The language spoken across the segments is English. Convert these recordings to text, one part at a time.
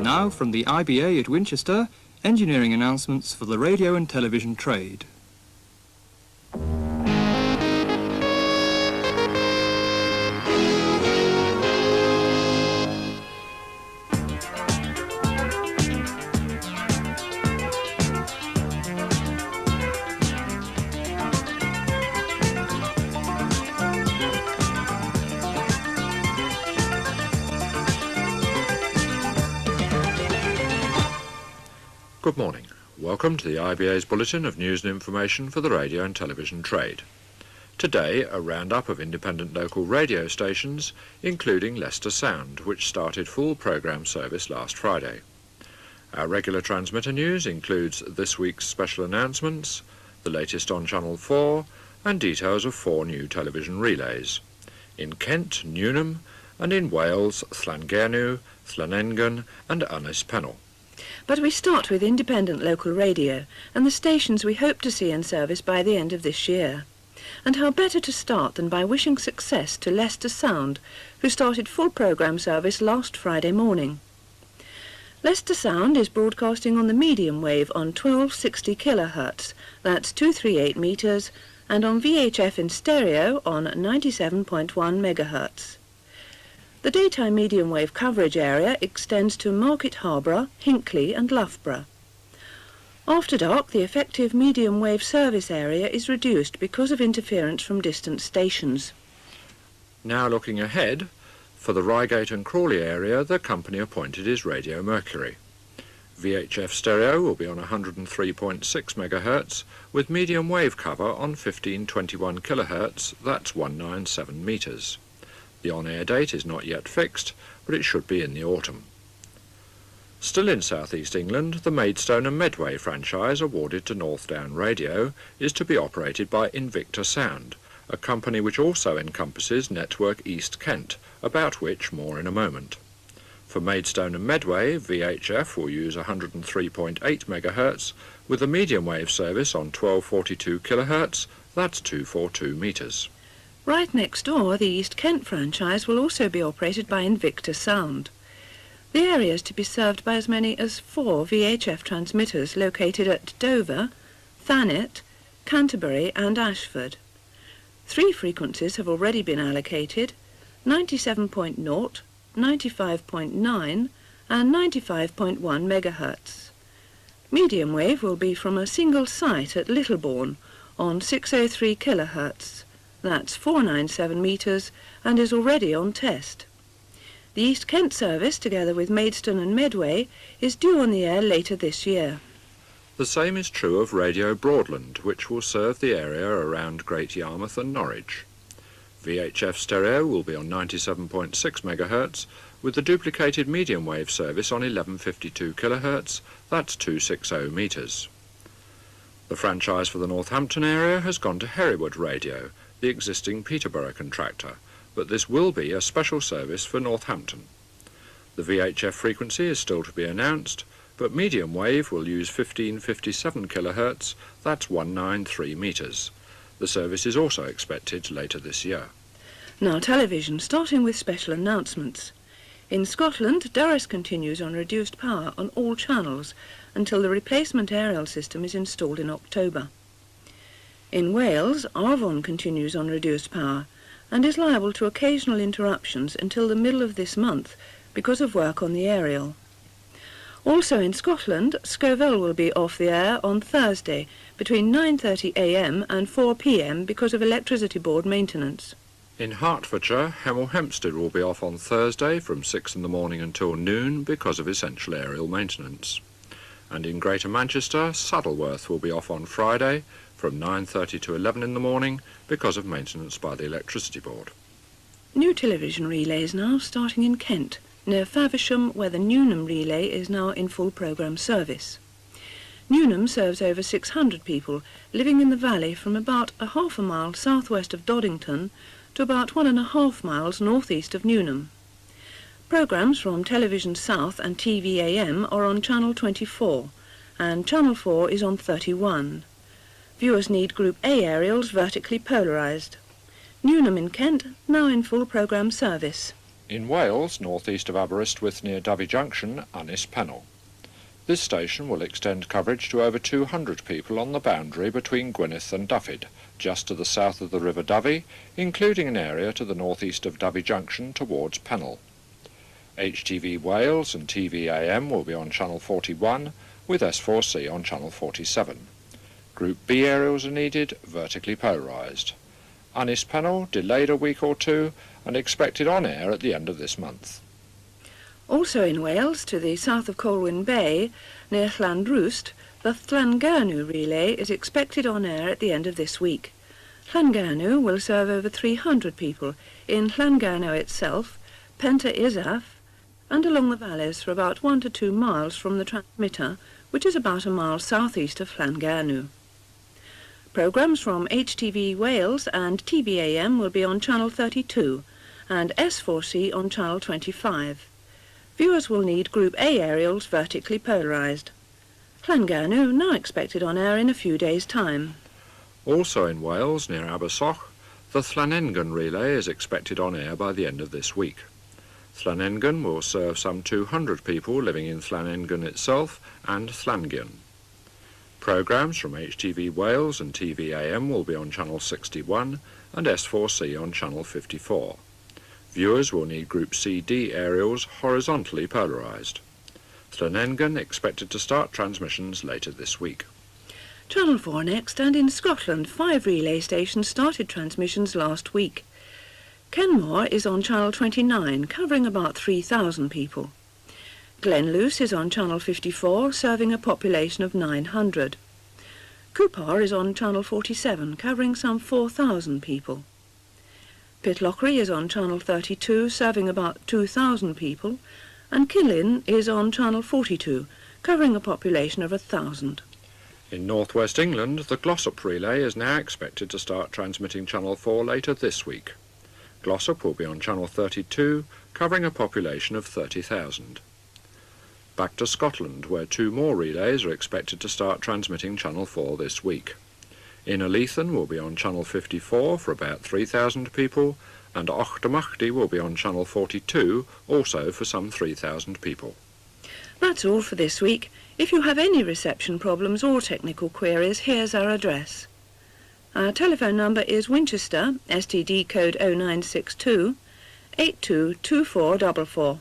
Now, from the IBA at Winchester, engineering announcements for the radio and television trade. Good morning. Welcome to the IBA's Bulletin of News and Information for the radio and television trade. Today, a roundup of independent local radio stations, including Leicester Sound, which started full programme service last Friday. Our regular transmitter news includes this week's special announcements, the latest on Channel 4, and details of 4 new television relays. In Kent, Newnham, and in Wales, Llangernu, Llanengen and Ynys Pennell. But we start with independent local radio and the stations we hope to see in service by the end of this year. And how better to start than by wishing success to Leicester Sound, who started full programme service last Friday morning. Leicester Sound is broadcasting on the medium wave on 1260 kHz, that's 238 metres, and on VHF in stereo on 97.1 MHz. The daytime medium wave coverage area extends to Market Harborough, Hinckley and Loughborough. After dark, the effective medium wave service area is reduced because of interference from distant stations. Now looking ahead, for the REICATE and Crawley area, the company appointed is Radio Mercury. VHF stereo will be on 103.6 MHz with medium wave cover on 1521 kHz, that's 197 metres. The on-air date is not yet fixed, but it should be in the autumn. Still in South East England, the Maidstone and Medway franchise awarded to North Down Radio is to be operated by INVICTA Sound, a company which also encompasses Network East Kent, about which more in a moment. For Maidstone and Medway, VHF will use 103.8 MHz with a medium wave service on 1242 kHz, that's 242 metres. Right next door, the East Kent franchise will also be operated by INVICTA Sound. The area is to be served by as many as 4 VHF transmitters located at Dover, Thanet, Canterbury and Ashford. 3 frequencies have already been allocated, 97.0, 95.9 and 95.1 MHz. Medium wave will be from a single site at Littlebourne on 603 kHz. That's 497 metres and is already on test. The East Kent service, together with Maidstone and Medway, is due on the air later this year. The same is true of Radio Broadland, which will serve the area around Great Yarmouth and Norwich. VHF stereo will be on 97.6 MHz with the duplicated medium wave service on 1152 kHz, that's 260 metres. The franchise for the Northampton area has gone to Hereward Radio, the existing Peterborough contractor, but this will be a special service for Northampton. The VHF frequency is still to be announced, but medium wave will use 1557 kHz, that's 193 metres. The service is also expected later this year. Now television, starting with special announcements. In Scotland, Durrus continues on reduced power on all channels until the replacement aerial system is installed in October. In Wales, Arfon continues on reduced power and is liable to occasional interruptions until the middle of this month because of work on the aerial. Also in Scotland, Scovell will be off the air on Thursday between 9:30 AM and 4 PM because of electricity board maintenance. In Hertfordshire, Hemel Hempstead will be off on Thursday from 6 in the morning until noon because of essential aerial maintenance. And in Greater Manchester, Saddleworth will be off on Friday from 9:30 to 11 in the morning because of maintenance by the electricity board. New television relays now, starting in Kent, near Faversham, where the Newnham relay is now in full programme service. Newnham serves over 600 people living in the valley from about a half a mile southwest of Doddington to about 1.5 miles northeast of Newnham. Programmes from Television South and TV AM are on Channel 24, and Channel 4 is on 31. Viewers need Group A aerials vertically polarised. Newnham in Kent, now in full programme service. In Wales, north-east of Aberystwyth near Dyfi Junction, Ynys Pennell. This station will extend coverage to over 200 people on the boundary between Gwynedd and Dyfed, just to the south of the River Dyfi, including an area to the northeast of Dyfi Junction towards Pennell. HTV Wales and TV AM will be on Channel 41, with S4C on Channel 47. Group B aerials are needed, vertically polarised. Ynys Pennell delayed a week or two and expected on air at the end of this month. Also in Wales, to the south of Colwyn Bay, near Llandrwst, the Llangernu relay is expected on air at the end of this week. Llangernu will serve over 300 people in Llangernu itself, Pentre Isaf, and along the valleys for about 1 to 2 miles from the transmitter, which is about a mile southeast of Llangernu. Programmes from HTV Wales and TVAM will be on Channel 32 and S4C on Channel 25. Viewers will need Group A aerials vertically polarised. Llangernu now expected on air in a few days' time. Also in Wales, near Abersoch, the Llanengen relay is expected on air by the end of this week. Llanengen will serve some 200 people living in Llanengen itself and Llangian. Programmes from HTV Wales and TVAM will be on Channel 61 and S4C on Channel 54. Viewers will need Group CD aerials horizontally polarised. Llanengen expected to start transmissions later this week. Channel 4 next, and in Scotland 5 relay stations started transmissions last week. Kenmore is on Channel 29, covering about 3,000 people. Glenluce is on Channel 54, serving a population of 900. Coupar is on Channel 47, covering some 4,000 people. Pitlochry is on Channel 32, serving about 2,000 people, and Killin is on Channel 42, covering a population of 1,000. In northwest England, the Glossop relay is now expected to start transmitting Channel 4 later this week. Glossop will be on Channel 32, covering a population of 30,000. Back to Scotland, where 2 more relays are expected to start transmitting Channel 4 this week. Innerleithen will be on Channel 54 for about 3,000 people, and Auchtermachty will be on Channel 42, also for some 3,000 people. That's all for this week. If you have any reception problems or technical queries, here's our address. Our telephone number is Winchester, STD code 0962 822444.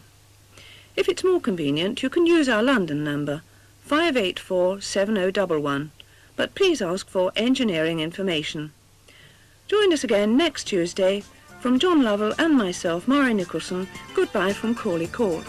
If it's more convenient, you can use our London number, 5847011, but please ask for engineering information. Join us again next Tuesday. From John Lovell and myself, Maury Nicholson, goodbye from Crawley Court.